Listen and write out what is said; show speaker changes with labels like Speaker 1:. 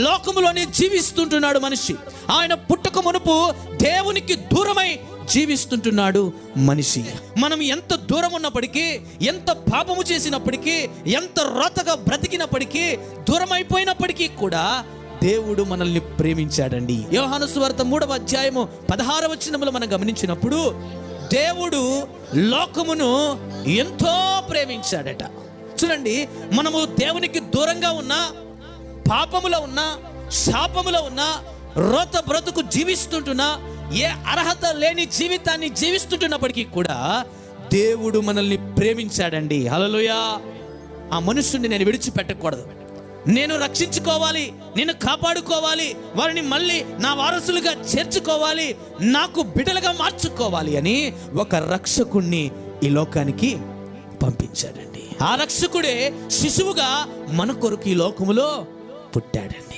Speaker 1: లోకములోనే జీవిస్తుంటున్నాడు మనిషి. ఆయన పుట్టక మునుపు దేవునికి దూరమై జీవిస్తుంటున్నాడు మనిషి. మనం ఎంత దూరం ఉన్నప్పటికీ, ఎంత పాపము చేసినప్పటికీ, ఎంత రోతగా బ్రతికినప్పటికీ, దూరం అయిపోయినప్పటికీ కూడా దేవుడు మనల్ని ప్రేమించాడండి. యోహాను సువార్త 3వ అధ్యాయము 16వ వచనములో మనం గమనించినప్పుడు దేవుడు లోకమును ఎంతో ప్రేమించాడట. చూడండి, మనము దేవునికి దూరంగా ఉన్నా, పాపములో ఉన్నా, శాపములో ఉన్నా, రోత బ్రతుకు జీవిస్తుంటున్నా, ఏ అర్హత లేని జీవితాన్ని జీవిస్తుంటున్నప్పటికీ కూడా దేవుడు మనల్ని ప్రేమించాడండి. హల్లెలూయా. ఆ మనుషుణ్ణి నేను విడిచిపెట్టకూడదు, నేను రక్షించుకోవాలి, నేను కాపాడుకోవాలి, వారిని మళ్ళీ నా వారసులుగా చేర్చుకోవాలి, నాకు బిడ్డలుగా మార్చుకోవాలి అని ఒక రక్షకుణ్ణి ఈ లోకానికి పంపించాడండి. ఆ రక్షకుడే శిశువుగా మన కొరకు ఈ లోకములో పుట్టాడండి.